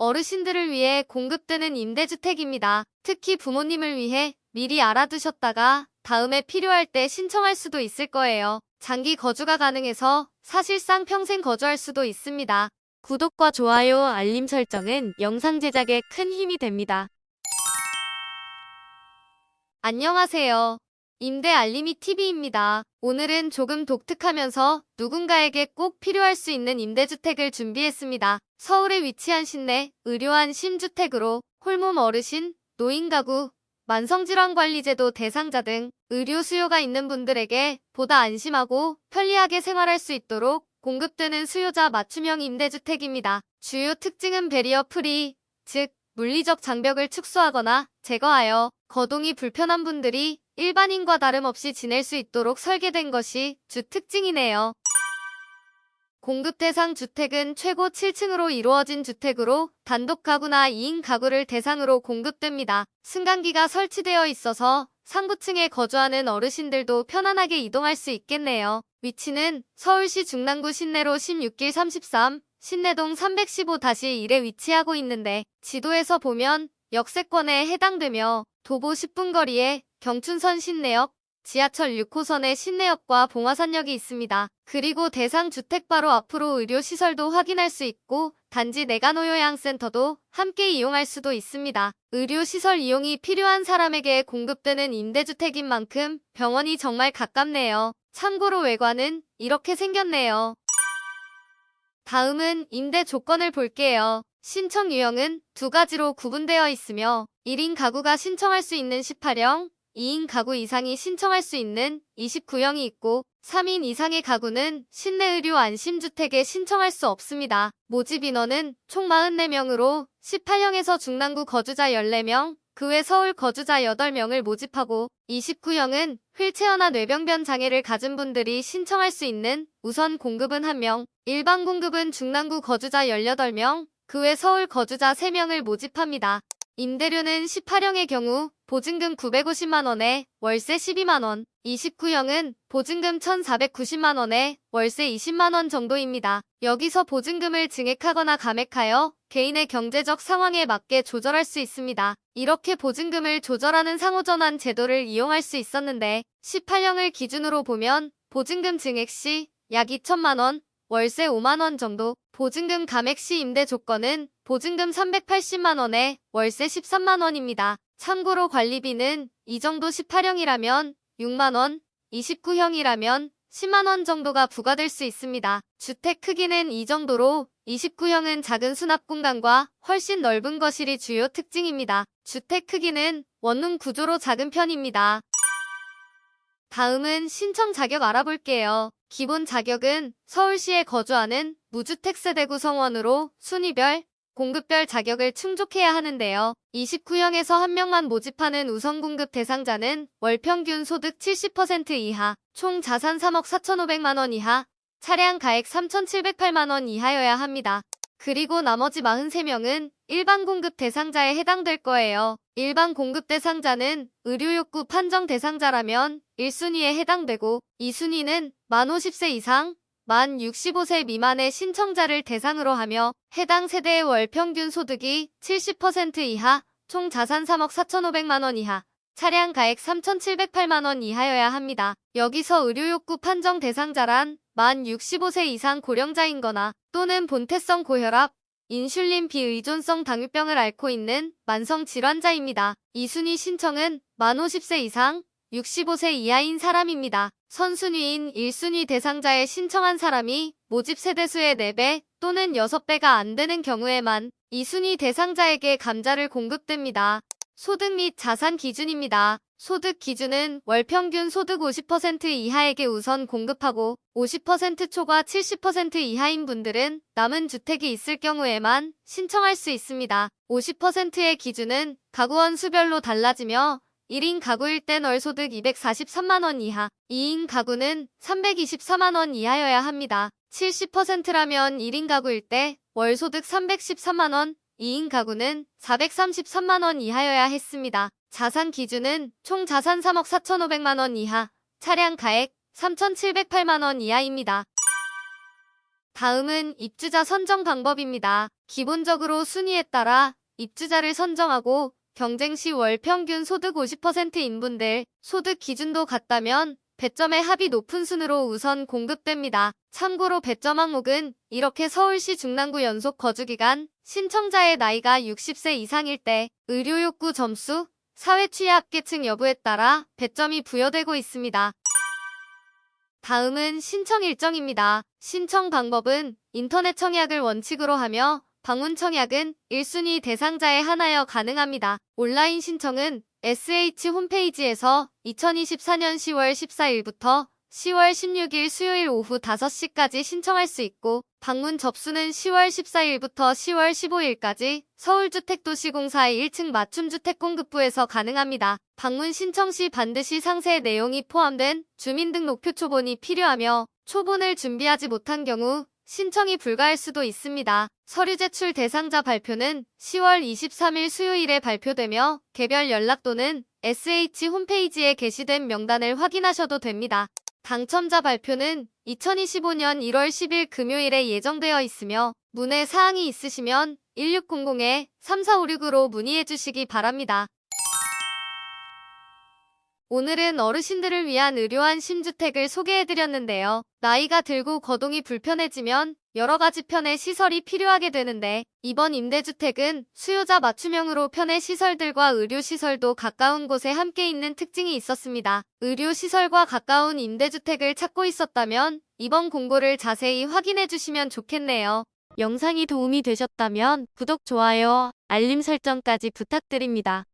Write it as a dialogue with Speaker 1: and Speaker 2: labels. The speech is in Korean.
Speaker 1: 어르신들을 위해 공급되는 임대주택입니다. 특히 부모님을 위해 미리 알아두셨다가 다음에 필요할 때 신청할 수도 있을 거예요. 장기 거주가 가능해서 사실상 평생 거주할 수도 있습니다. 구독과 좋아요, 알림 설정은 영상 제작에 큰 힘이 됩니다. 안녕하세요. 임대 알림이 TV입니다. 오늘은 조금 독특하면서 누군가에게 꼭 필요할 수 있는 임대주택을 준비했습니다. 서울에 위치한 신내, 의료한 심주택으로 홀몸 어르신, 노인 가구, 만성질환관리제도 대상자 등 의료 수요가 있는 분들에게 보다 안심하고 편리하게 생활할 수 있도록 공급되는 수요자 맞춤형 임대주택입니다. 주요 특징은 배리어 프리, 즉 물리적 장벽을 축소하거나 제거하여 거동이 불편한 분들이 일반인과 다름없이 지낼 수 있도록 설계된 것이 주 특징이네요. 공급 대상 주택은 최고 7층으로 이루어진 주택으로 단독 가구나 2인 가구를 대상으로 공급됩니다. 승강기가 설치되어 있어서 상부층에 거주하는 어르신들도 편안하게 이동할 수 있겠네요. 위치는 서울시 중랑구 신내로 16길 33, 신내동 315-1에 위치하고 있는데 지도에서 보면 역세권에 해당되며 도보 10분 거리에 경춘선 신내역, 지하철 6호선의 신내역과 봉화산역이 있습니다. 그리고 대상 주택 바로 앞으로 의료시설도 확인할 수 있고 단지 내간호요양센터도 함께 이용할 수도 있습니다. 의료시설 이용이 필요한 사람에게 공급되는 임대주택인 만큼 병원이 정말 가깝네요. 참고로 외관은 이렇게 생겼네요. 다음은 임대 조건을 볼게요. 신청 유형은 두 가지로 구분되어 있으며 1인 가구가 신청할 수 있는 18형, 2인 가구 이상이 신청할 수 있는 29형이 있고 3인 이상의 가구는 신내의료 안심주택에 신청할 수 없습니다. 모집 인원은 총 44명으로 18형에서 중랑구 거주자 14명, 그 외 서울 거주자 8명을 모집하고 29형은 휠체어나 뇌병변 장애를 가진 분들이 신청할 수 있는 우선 공급은 1명, 일반 공급은 중랑구 거주자 18명, 그 외 서울 거주자 3명을 모집합니다. 임대료는 18형의 경우 보증금 950만원에 월세 12만원, 29형은 보증금 1490만원에 월세 20만원 정도입니다. 여기서 보증금을 증액하거나 감액하여 개인의 경제적 상황에 맞게 조절할 수 있습니다. 이렇게 보증금을 조절하는 상호전환 제도를 이용할 수 있었는데 18형을 기준으로 보면 보증금 증액 시 약 2천만원, 월세 5만원 정도, 보증금 감액 시 임대 조건은 보증금 380만원에 월세 13만원입니다. 참고로 관리비는 이 정도 18형이라면 6만원, 29형이라면 10만원 정도가 부과될 수 있습니다. 주택 크기는 이 정도로 29형은 작은 수납 공간과 훨씬 넓은 거실이 주요 특징입니다. 주택 크기는 원룸 구조로 작은 편입니다. 다음은 신청 자격 알아볼게요. 기본 자격은 서울시에 거주하는 무주택 세대 구성원으로 순위별, 공급별 자격을 충족해야 하는데요. 29형에서 1명만 모집하는 우선 공급 대상자는 월 평균 소득 70% 이하, 총 자산 3억 4,500만원 이하, 차량 가액 3,708만원 이하여야 합니다. 그리고 나머지 43명은 일반 공급 대상자에 해당될 거예요. 일반 공급 대상자는 의료욕구 판정 대상자라면 1순위에 해당되고 2순위는 만 50세 이상, 만 65세 미만의 신청자를 대상으로 하며 해당 세대의 월 평균 소득이 70% 이하, 총 자산 3억 4,500만원 이하, 차량 가액 3,708만원 이하여야 합니다. 여기서 의료욕구 판정 대상자란 만 65세 이상 고령자인 거나 또는 본태성 고혈압, 인슐린 비의존성 당뇨병을 앓고 있는 만성 질환자입니다. 2순위 신청은 만 50세 이상, 65세 이하인 사람입니다. 선순위인 1순위 대상자에 신청한 사람이 모집 세대수의 4배 또는 6배가 안 되는 경우에만 2순위 대상자에게 감자를 공급됩니다. 소득 및 자산 기준입니다. 소득 기준은 월 평균 소득 50% 이하에게 우선 공급하고 50% 초과 70% 이하인 분들은 남은 주택이 있을 경우에만 신청할 수 있습니다. 50%의 기준은 가구원 수별로 달라지며 1인 가구일 땐 월 소득 243만원 이하, 2인 가구는 324만원 이하여야 합니다. 70%라면 1인 가구일 때 월 소득 313만원, 2인 가구는 433만원 이하여야 했습니다. 자산 기준은 총 자산 3억 4,500만원 이하, 차량 가액 3,708만원 이하입니다. 다음은 입주자 선정 방법입니다. 기본적으로 순위에 따라 입주자를 선정하고 경쟁 시 월 평균 소득 50%인 분들 소득 기준도 같다면 배점의 합이 높은 순으로 우선 공급됩니다. 참고로 배점 항목은 이렇게 서울시 중랑구 연속 거주기간, 신청자의 나이가 60세 이상일 때, 의료 욕구 점수, 사회 취약계층 여부에 따라 배점이 부여되고 있습니다. 다음은 신청 일정입니다. 신청 방법은 인터넷 청약을 원칙으로 하며 방문 청약은 1순위 대상자에 한하여 가능합니다. 온라인 신청은 SH 홈페이지에서 2024년 10월 14일부터 10월 16일 수요일 오후 5시까지 신청할 수 있고 방문 접수는 10월 14일부터 10월 15일까지 서울주택도시공사의 1층 맞춤주택공급부에서 가능합니다. 방문 신청 시 반드시 상세 내용이 포함된 주민등록표 초본이 필요하며 초본을 준비하지 못한 경우 신청이 불가할 수도 있습니다. 서류 제출 대상자 발표는 10월 23일 수요일에 발표되며 개별 연락도는 SH 홈페이지에 게시된 명단을 확인하셔도 됩니다. 당첨자 발표는 2025년 1월 10일 금요일에 예정되어 있으며 문의 사항이 있으시면 1600-3456으로 문의해 주시기 바랍니다. 오늘은 어르신들을 위한 의료한 신주택을 소개해드렸는데요. 나이가 들고 거동이 불편해지면 여러 가지 편의 시설이 필요하게 되는데 이번 임대주택은 수요자 맞춤형으로 편의 시설들과 의료시설도 가까운 곳에 함께 있는 특징이 있었습니다. 의료시설과 가까운 임대주택을 찾고 있었다면 이번 공고를 자세히 확인해 주시면 좋겠네요. 영상이 도움이 되셨다면 구독, 좋아요, 알림 설정까지 부탁드립니다.